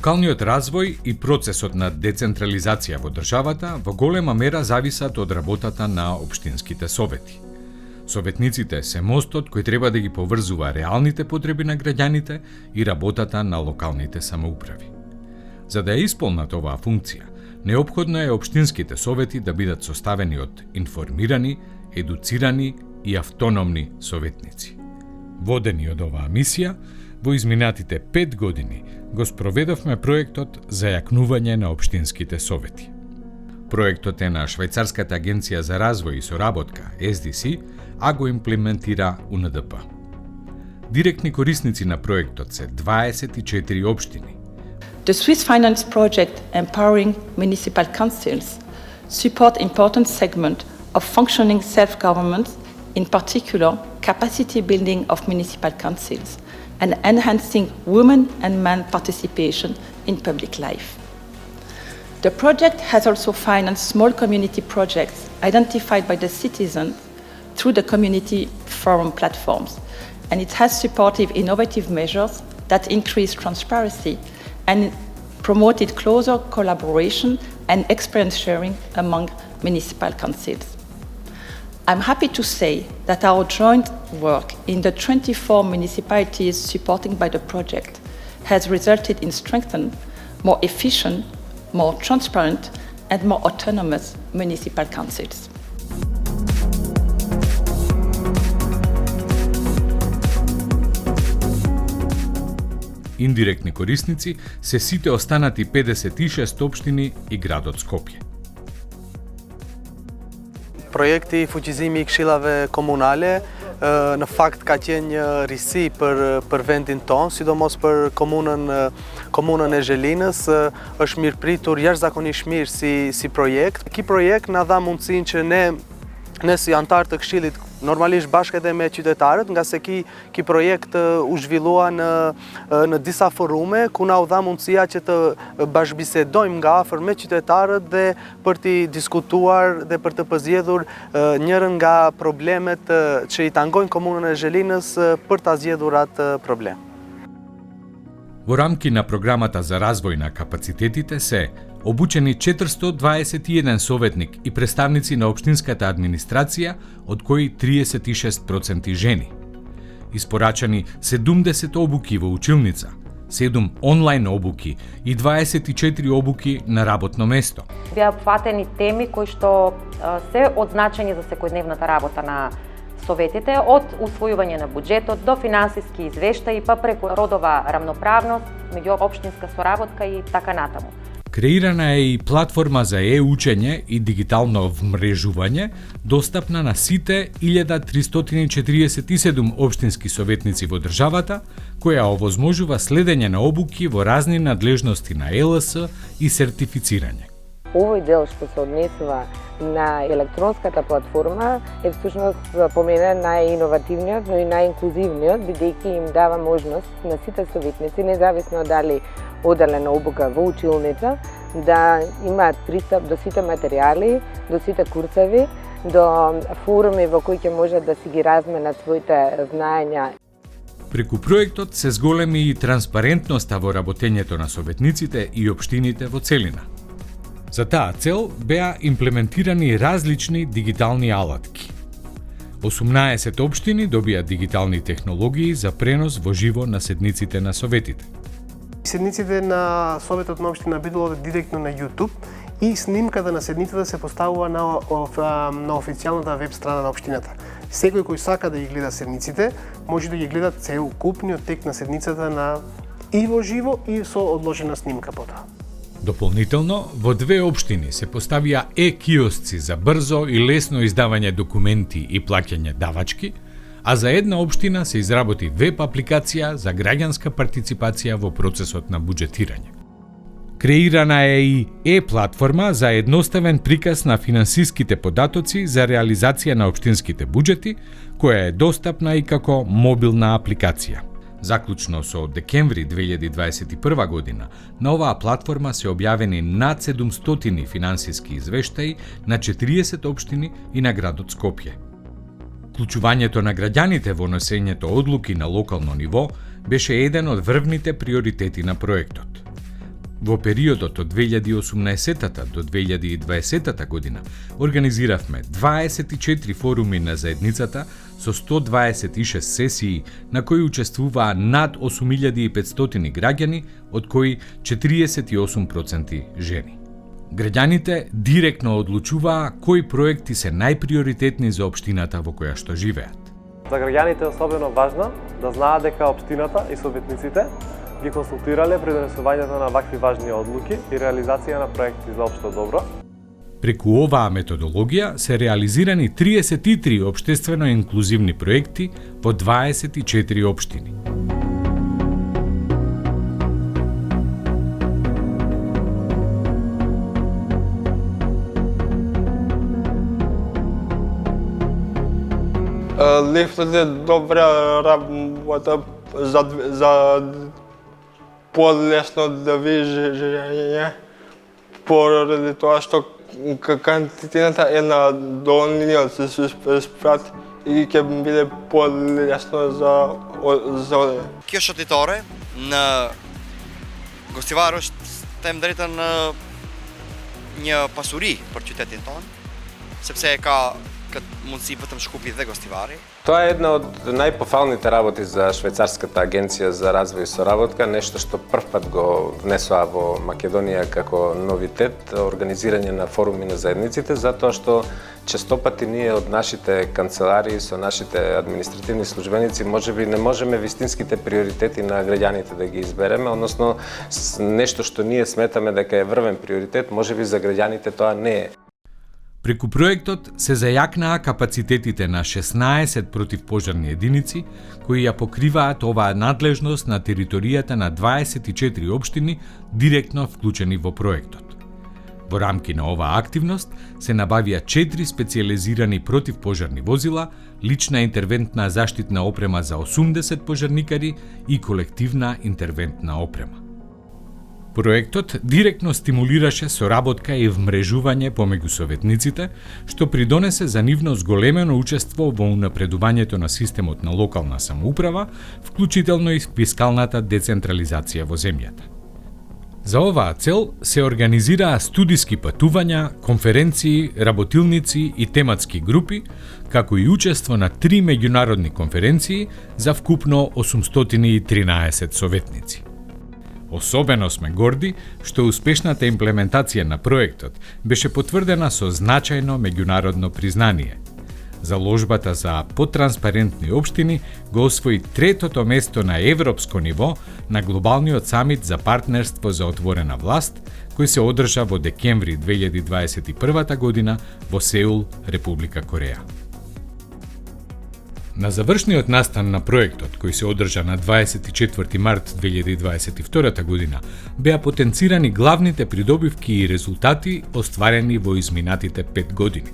Локалниот развој и процесот на децентрализација во државата во голема мера зависат од работата на општинските совети. Советниците се мостот кој треба да ги поврзува реалните потреби на граѓаните и работата на локалните самоуправи. За да ја исполнат оваа функција, неопходно е општинските совети да бидат составени од информирани, едуцирани и автономни советници. Водени од оваа мисија, во изминатите 5 години го спроведовме проектот за јакнување на општинските совети. Проектот е на Швајцарската агенција за развој и соработка, SDC, а го имплементира УНДП. Директни корисници на проектот се 24 општини. The Swiss Finance Project Empowering Municipal Councils support important segment of functioning self-government, in particular capacity building of municipal councils and enhancing women and men participation in public life. The project has also financed small community projects identified by the citizens through the community forum platforms, and it has supported innovative measures that increase transparency and promoted closer collaboration and experience sharing among municipal councils. I'm happy to say that our joint work in the 24 municipalities supported by the project has resulted in strengthened, more efficient, more transparent and more autonomous municipal councils. Индиректни корисници се сите останати 56 општини и градот Скопје. Projekti i fuqizimi i këshillave komunale në fakt ka qenë një risi për vendin tonë, sidomos për komunën e Zhelinës, është mirëpritur jashtëzakonisht mirë si projekt. Ky projekt na dha mundësinë që ne si antar të këshillit, normalisht bashkë edhe me qytetarët, nga se ky projekt u zhvillua në disa forume, ku na u dha mundësia që të bashkëbisedojmë nga afër me qytetarët dhe për t'i diskutuar dhe për të përzgjedhur njërin nga problemet që i tangojnë komunën e Zhelinës për ta zgjedhur atë problem. Во рамки на програмата за развој на капацитетите се обучени 421 советник и представници на општинската администрација, од кои 36% жени. Испорачани 70 обуки во училница, 7 онлайн обуки и 24 обуки на работно место. Беа опфатени теми кои што се од значење за секојдневната работа на советите, од усвојување на буџетот до финансиски извештаи, па преку родова рамноправност, меѓуопштинска соработка и така натаму. Креирана е и платформа за учење и дигитално вмрежување, достапна на сите 1347 општински советници во државата, која овозможува следење на обуки во разни надлежности на ЕЛС и сертифицирање. Овој дел што се однесува на електронската платформа е всушност по мене најиновативниот, но и најинклузивниот, бидејќи им дава можност на сите советници, независно дали оделена обука во училница, да имаат пристап до сите материјали, до сите курсеви, до форуми во кои ќе можат да си ги разменат своите знаења. Преку проектот се зголеми и транспарентноста во работењето на советниците и општините во целина. За таа цел беа имплементирани различни дигитални алатки. 18 општини добија дигитални технологии за пренос во живо на седниците на советите. Седниците на Советот на општина би било директно на YouTube и снимката на седницата се поставува на официјалната веб страна на општината. Секој кој сака да ги гледа седниците, може да ги гледа целокупниот тек на седницата и во живо и со одложена снимка потоа. Дополнително, во 2 општини се поставија киосци за брзо и лесно издавање документи и плаќање давачки, а за една општина се изработи веб апликација за граѓанска партиципација во процесот на буџетирање. Креирана е и платформа за едноставен приказ на финансиските податоци за реализација на општинските буџети, која е достапна и како мобилна апликација. Заклучно со декември 2021 година, на оваа платформа се објавени над 700 финансиски извештаи на 40 општини и на градот Скопје. Вклучувањето на граѓаните во носењето одлуки на локално ниво беше еден од врвните приоритети на проектот. Во периодот од 2018 до 2020 година организиравме 24 форуми на заедницата со 126 сесии на кои учествуваа над 8500 граѓани, од кои 48% жени. Граѓаните директно одлучуваа кои проекти се најприоритетни за општината во која што живеат. За граѓаните е особено важно да знаат дека општината и советниците ги консултирале при донесувањето на вакви важни одлуки и реализација на проекти за општо добро. Преку оваа методологија се реализирани 33 општествено инклузивни проекти во 24 општини. Лифтот е добра работа за полесно движење, поради тоа што кантината е на долниот спрат и ќе биде полесно за Кјошот и торе на гостиварош тем дрита на një pasuri për qytetin tonë, sepse e ka këtë mundësi vetëm Shkupi dhe Gostivari. Тоа е една од најпофалните работи за швајцарската агенција за развој и соработка, нешто што првпат го внесоа во Македонија како новитет, организирање на форуми на заедниците, затоа што честопати ние од нашите канцеларии со нашите административни службеници можеби не можеме вистинските приоритети на граѓаните да ги избереме, односно нешто што ние сметаме дека е врвен приоритет, можеби за граѓаните тоа не е. Преку проектот се зајакнаа капацитетите на 16 противпожарни единици, кои ја покриваат оваа надлежност на територијата на 24 општини директно вклучени во проектот. Во рамки на оваа активност се набавија 4 специјализирани противпожарни возила, лична интервентна заштитна опрема за 80 пожарникари и колективна интервентна опрема. Проектот директно стимулираше соработка и вмрежување помеѓу советниците, што придонесе за нивно зголемено учество во унапредувањето на системот на локална самоуправа, вклучително и фискалната децентрализација во земјата. За оваа цел се организираа студиски патувања, конференции, работилници и тематски групи, како и учество на 3 меѓународни конференции за вкупно 813 советници. Особено сме горди што успешната имплементација на проектот беше потврдена со значајно меѓународно признание. Заложбата за потранспарентни општини го освои третото место на европско ниво на глобалниот самит за партнерство за отворена власт, кој се одржа во декември 2021 година во Сеул, Република Кореја. На завршниот настан на проектот, кој се одржа на 24 март 2022 година, беа потенцирани главните придобивки и резултати остварени во изминатите 5 години.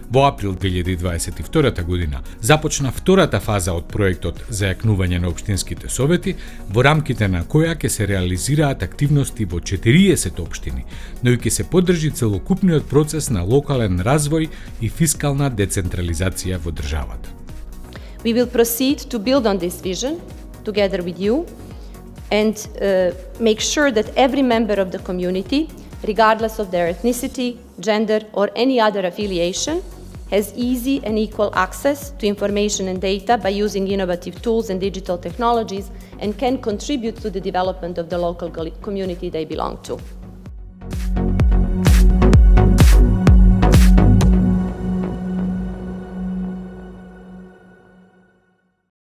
Во април 2022 година започна втората фаза од проектот за јакнување на општинските совети, во рамките на која ќе се реализираат активности во 40 општини, но и ќе се поддржи целокупниот процес на локален развој и фискална децентрализација во државата. We will proceed to build on this vision together with you and make sure that every member of the community, regardless of their ethnicity, gender or any other affiliation, has easy and equal access to information and data by using innovative tools and digital technologies and can contribute to the development of the local community they belong to.